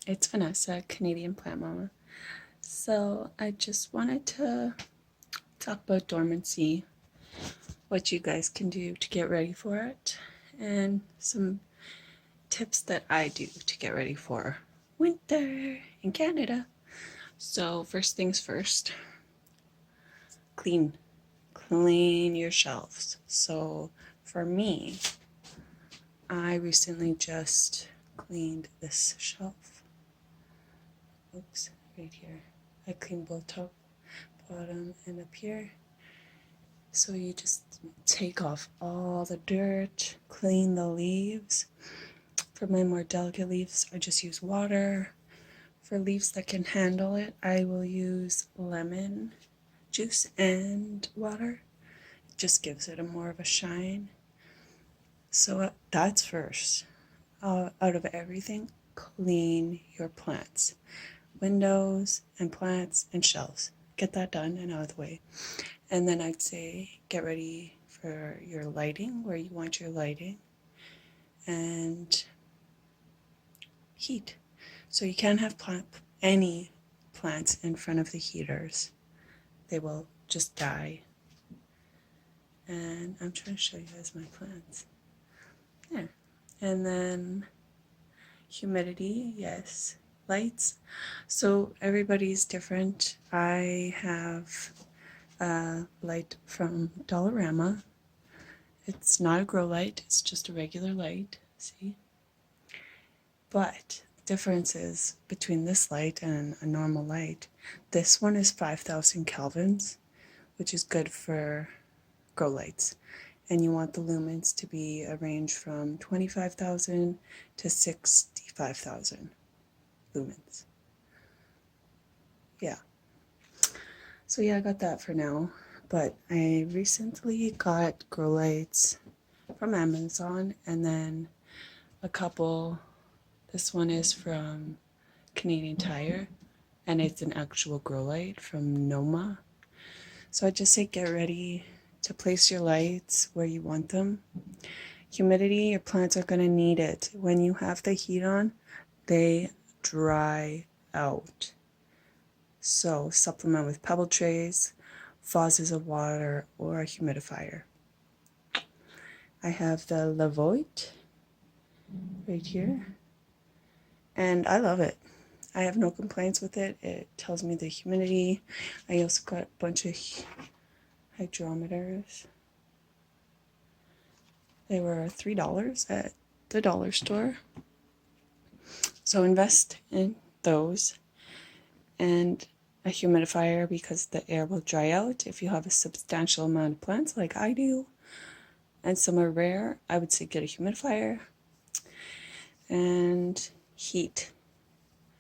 It's Vanessa, Canadian Plant Mama. So I just wanted to talk about dormancy, what you guys can do to get ready for it, and some tips that I do to get ready for winter in Canada. So first things first, clean your shelves. So for me, I recently just cleaned this shelf. Oops, right here. I cleaned both top, bottom, and up here. So you just take off all the dirt, clean the leaves. For my more delicate leaves, I just use water. For leaves that can handle it, I will use lemon juice and water. It just gives it a more of a shine. So that's first. Out of everything, clean your plants. Windows and plants and shelves. Get that done and out of the way. And then I'd say get ready for your lighting, where you want your lighting, and heat. So you can't have any plants in front of the heaters. They will just die. And I'm trying to show you guys my plants. There. And then humidity, yes. Lights. So everybody's different. I have a light from Dollarama. It's not a grow light, it's just a regular light, see? But the difference is between this light and a normal light, this one is 5,000 kelvins, which is good for grow lights. And you want the lumens to be a range from 25,000 to 65,000 lumens. Yeah. So yeah, I got that for now. But I recently got grow lights from Amazon, and then a couple. This one is from Canadian Tire, and it's an actual grow light from Noma. So I just say get ready to place your lights where you want them. Humidity, your plants are going to need it. When you have the heat on, they dry out. So supplement with pebble trays, vases of water, or a humidifier. I have the Lavoit right here, and I love it. I have no complaints with it. It tells me the humidity. I also got a bunch of hydrometers. They were $3 at the dollar store. So invest in those, and a humidifier, because the air will dry out if you have a substantial amount of plants like I do, and some are rare. I would say get a humidifier. And heat,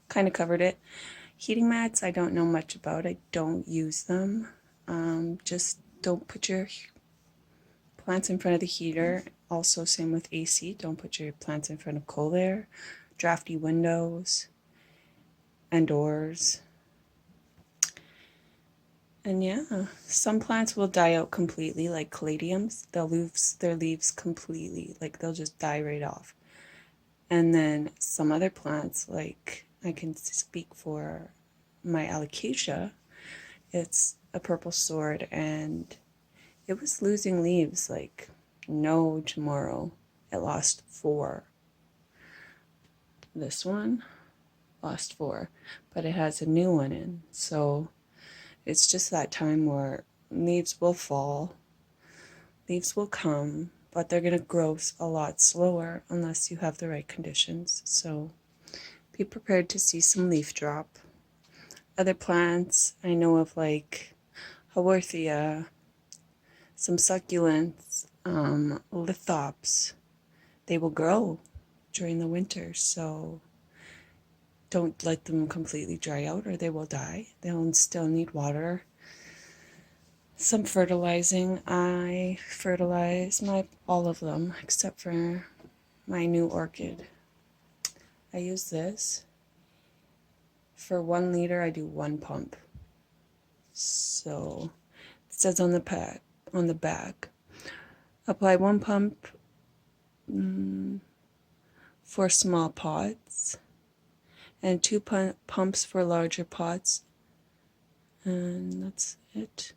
kind of covered it. Heating mats, I don't know much about. I don't use them. Just don't put your plants in front of the heater. Also, same with AC. Don't put your plants in front of cold air, drafty windows, and doors. And yeah, some plants will die out completely, like caladiums. They'll lose their leaves completely, like they'll just die right off. And then some other plants, like I can speak for my alocasia, it's a purple sword, and it was losing leaves like no tomorrow. It lost 4. This one lost 4, but it has a new one in. So it's just that time where leaves will fall, leaves will come, but they're going to grow a lot slower unless you have the right conditions. So be prepared to see some leaf drop. Other plants, I know of like Haworthia, some succulents, lithops. They will grow during the winter, so don't let them completely dry out or they will die. They'll still need water. Some fertilizing. I fertilize all of them except for my new orchid. I use this. For 1 liter, I do 1 pump. So it says on the back, apply 1 pump for small pots, and 2 pumps for larger pots. And that's it.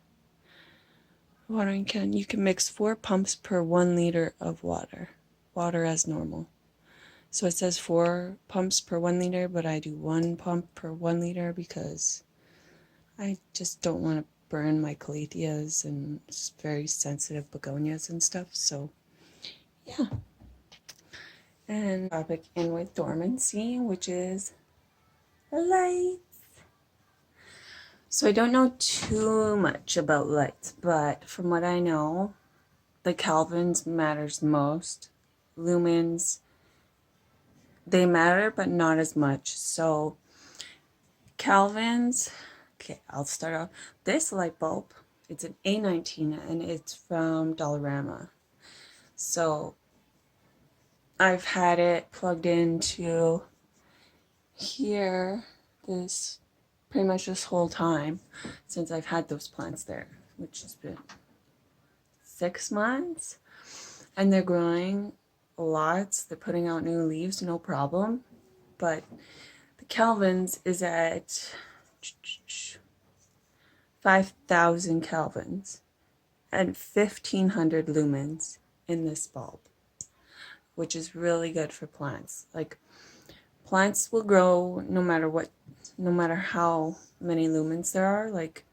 Watering can, you can mix 4 pumps per 1 liter of water. Water as normal. So it says 4 pumps per 1 liter, but I do 1 pump per 1 liter because I just don't want to burn my calatheas and very sensitive begonias and stuff. So yeah. And topic in with dormancy, which is lights. So I don't know too much about lights, but from what I know, the Kelvins matters most. Lumens, they matter, but not as much. So Kelvins, okay, I'll start off. This light bulb, it's an A19 and it's from Dollarama. So I've had it plugged into here pretty much this whole time since I've had those plants there, which has been 6 months, and they're growing lots. They're putting out new leaves, no problem. But the Kelvins is at 5,000 Kelvins and 1,500 lumens in this bulb, which is really good for plants. Like, plants will grow no matter how many lumens there are. Like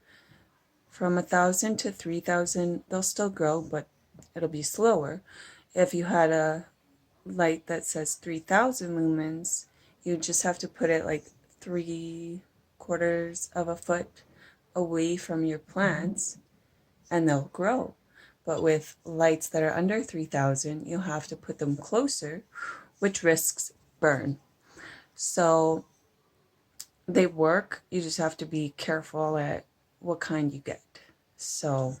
from 1,000 to 3,000, they'll still grow, but it'll be slower. If you had a light that says 3,000 lumens, you just have to put it like 3/4 of a foot away from your plants and they'll grow. But with lights that are under 3,000, you'll have to put them closer, which risks burn. So they work, you just have to be careful at what kind you get. So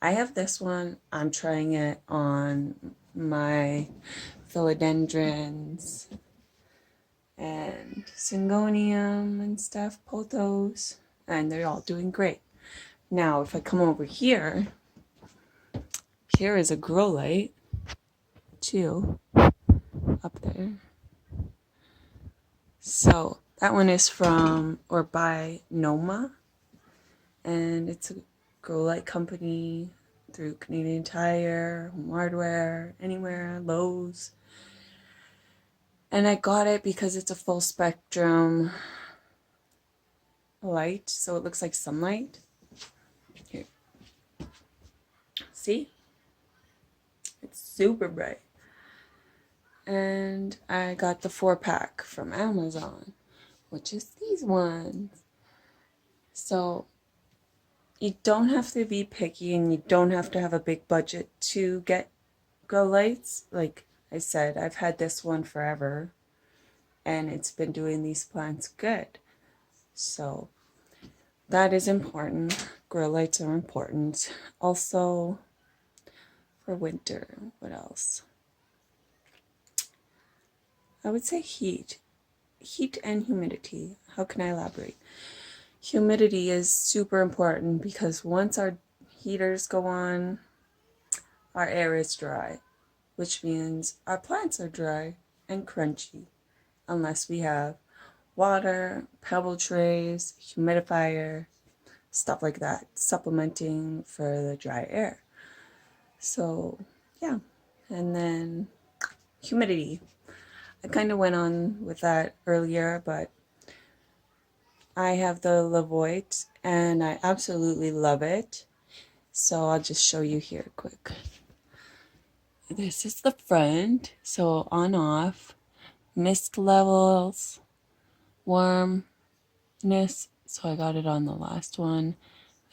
I have this one. I'm trying it on my philodendrons and syngonium and stuff, pothos, and they're all doing great. Now if I come over here, here is a grow light too, up there. So that one is from or by Noma, and it's a grow light company through Canadian Tire, Home Hardware, anywhere, Lowe's. And I got it because it's a full spectrum light, so it looks like sunlight. Here. See? It's super bright. And I got the 4-pack from Amazon, which is these ones. So you don't have to be picky and you don't have to have a big budget to get grow lights. Like I said, I've had this one forever and it's been doing these plants good. So that is important. Grow lights are important. Also for winter, what else? I would say heat and humidity. How can I elaborate? Humidity is super important because once our heaters go on, our air is dry, which means our plants are dry and crunchy, unless we have water, pebble trays, humidifier, stuff like that, supplementing for the dry air. So yeah, and then humidity. I kind of went on with that earlier, but I have the Lavoit and I absolutely love it. So I'll just show you here quick. This is the front. So on off, mist levels, warmness. So I got it on the last one.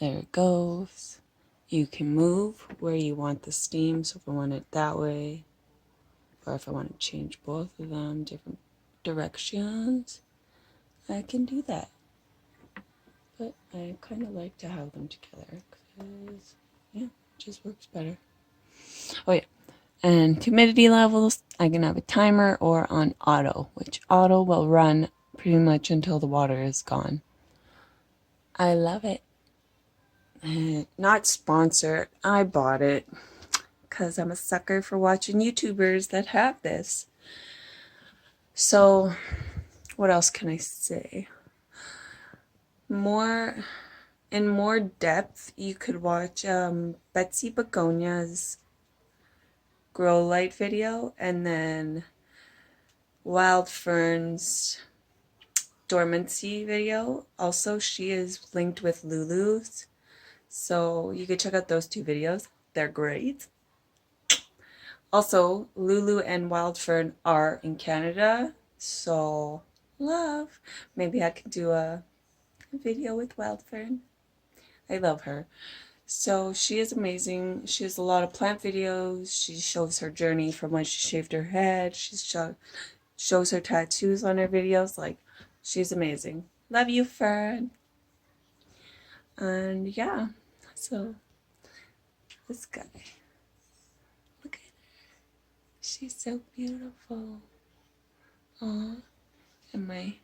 There it goes. You can move where you want the steam. So if I want it that way, or if I want to change both of them, different directions, I can do that. But I kind of like to have them together because, yeah, it just works better. Oh yeah, and humidity levels, I can have a timer or on auto, which auto will run pretty much until the water is gone. I love it. Not sponsored, I bought it because I'm a sucker for watching YouTubers that have this. So what else can I say? In more depth, you could watch Betsy Begonia's Grow Light video, and then Wild Fern's Dormancy video. Also, she is linked with Lulu's, so you could check out those two videos. They're great. Also, Lulu and Wild Fern are in Canada, so love. Maybe I could do a video with Wild Fern. I love her. So she is amazing. She has a lot of plant videos. She shows her journey from when she shaved her head. She shows her tattoos on her videos. Like, she's amazing. Love you, Fern. And yeah, so this guy. Look at her. She's so beautiful. Aw. And my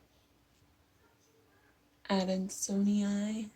Adansonii.